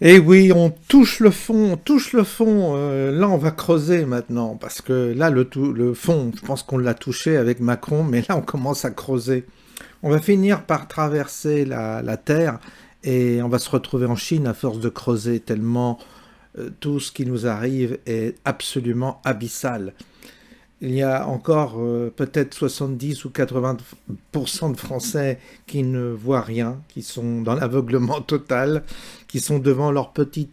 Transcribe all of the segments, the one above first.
Et oui, on touche le fond, on touche le fond. Là, on va creuser maintenant, parce que là, le fond, je pense qu'on l'a touché avec Macron, mais là, on commence à creuser. On va finir par traverser la Terre, et on va se retrouver en Chine à force de creuser, tellement tout ce qui nous arrive est absolument abyssal. Il y a encore peut-être 70 ou 80% de Français qui ne voient rien, qui sont dans l'aveuglement total, qui sont devant leur petit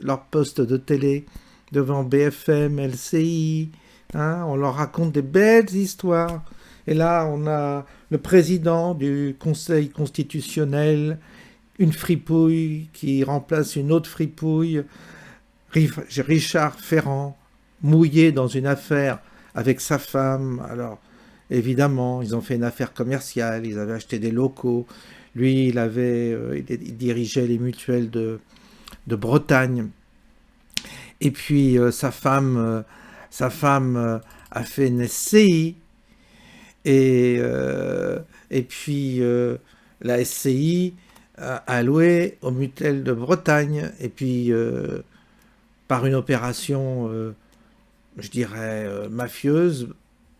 leur poste de télé, devant BFM, LCI. Hein, on leur raconte des belles histoires. Et là, on a le président du Conseil constitutionnel, une fripouille qui remplace une autre fripouille, Richard Ferrand, mouillé dans une affaire avec sa femme. Alors, évidemment, ils ont fait une affaire commerciale, ils avaient acheté des locaux. Lui, il dirigeait les mutuelles de Bretagne. Et puis, sa femme a fait une SCI. Et puis, la SCI a loué aux mutuelles de Bretagne. Et puis, par une opération... je dirais, mafieuse,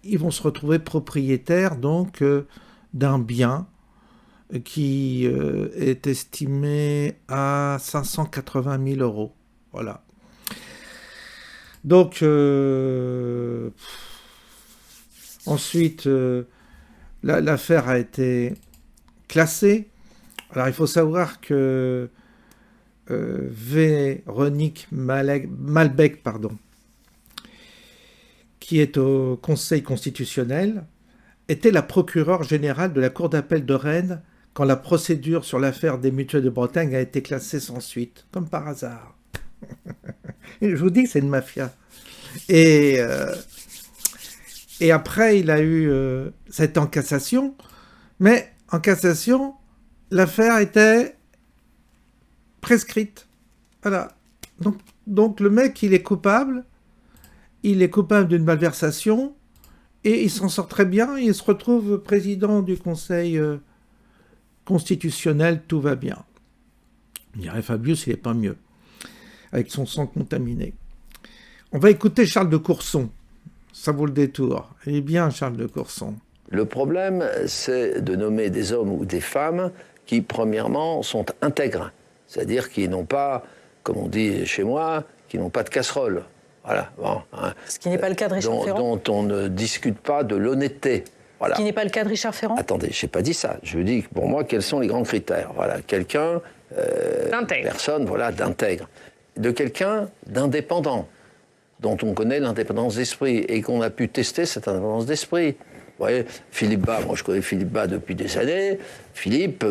ils vont se retrouver propriétaires donc d'un bien qui est estimé à 580 000 euros. Voilà. Donc, ensuite, l'affaire a été classée. Alors, il faut savoir que Véronique Malbec, qui est au Conseil constitutionnel, était la procureure générale de la Cour d'appel de Rennes quand la procédure sur l'affaire des mutuelles de Bretagne a été classée sans suite, comme par hasard. Je vous dis que c'est une mafia. Et après, il a eu cette en cassation, mais en cassation, l'affaire était prescrite. Voilà. Donc le mec, il est coupable d'une malversation, et il s'en sort très bien, il se retrouve président du Conseil constitutionnel, tout va bien. Il dirait Fabius, il n'est pas mieux, avec son sang contaminé. On va écouter Charles de Courson, ça vaut le détour. Il est bien, Charles de Courson. Le problème, c'est de nommer des hommes ou des femmes qui, premièrement, sont intègres, c'est-à-dire qui n'ont pas, comme on dit chez moi, qui n'ont pas de casserole. Voilà, bon, hein. Ce qui n'est pas le cas de Richard Ferrand. Dont on ne discute pas de l'honnêteté. Voilà. Ce qui n'est pas le cas de Richard Ferrand. Attendez, je n'ai pas dit ça. Je dis, pour moi, quels sont les grands critères. Voilà, quelqu'un, personne, voilà, d'intègre. De quelqu'un d'indépendant, dont on connaît l'indépendance d'esprit et qu'on a pu tester cette indépendance d'esprit. Vous voyez, Philippe Bas, moi je connais Philippe Bas depuis des années. Philippe,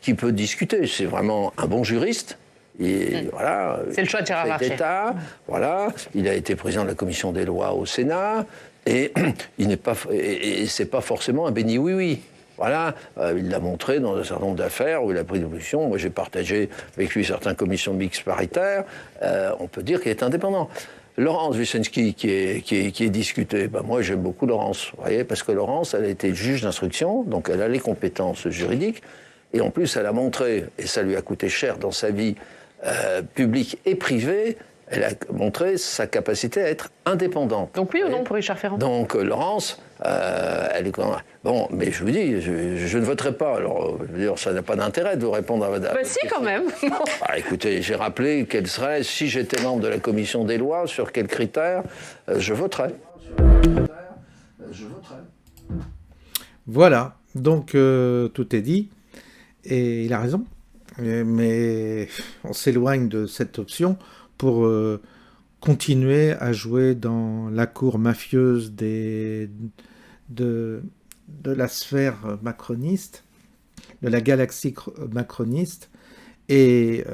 qui peut discuter, c'est vraiment un bon juriste. Voilà, c'est le choix de Gérard Larcher. Voilà, il a été président de la commission des lois au Sénat, et c'est pas forcément un béni oui-oui. Voilà, il l'a montré dans un certain nombre d'affaires où il a pris des positions. Moi, j'ai partagé avec lui certaines commissions mixtes paritaires. On peut dire qu'il est indépendant. Laurence Wyszenski, qui est discutée, ben moi j'aime beaucoup Laurence, vous voyez, parce que Laurence, elle a été juge d'instruction, donc elle a les compétences juridiques, et en plus elle a montré, et ça lui a coûté cher dans sa vie publique et privée, elle a montré sa capacité à être indépendante. Donc oui ou non pour Richard Ferrand? Donc Laurence, elle est quand même... Bon, mais je vous dis, je ne voterai pas. Alors, je veux dire, ça n'a pas d'intérêt de répondre à votre si, quand même. Écoutez, j'ai rappelé quel serait, si j'étais membre de la commission des lois, sur quels critères je voterais. Voilà, donc tout est dit, et il a raison. Mais on s'éloigne de cette option pour continuer à jouer dans la cour mafieuse de la sphère macroniste, de la galaxie macroniste. Et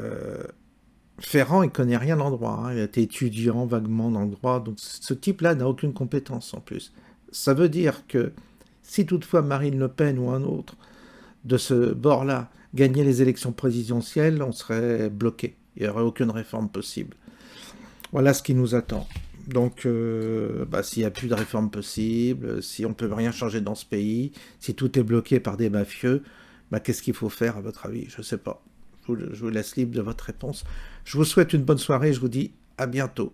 Ferrand, il connaît rien en droit. Hein. Il a été étudiant vaguement dans le droit. Donc ce type-là n'a aucune compétence en plus. Ça veut dire que si toutefois Marine Le Pen ou un autre de ce bord-là gagnait les élections présidentielles, on serait bloqué. Il n'y aurait aucune réforme possible. Voilà ce qui nous attend. Donc, s'il n'y a plus de réforme possible, si on ne peut rien changer dans ce pays, si tout est bloqué par des mafieux, qu'est-ce qu'il faut faire à votre avis? Je ne sais pas. Je vous laisse libre de votre réponse. Je vous souhaite une bonne soirée et je vous dis à bientôt.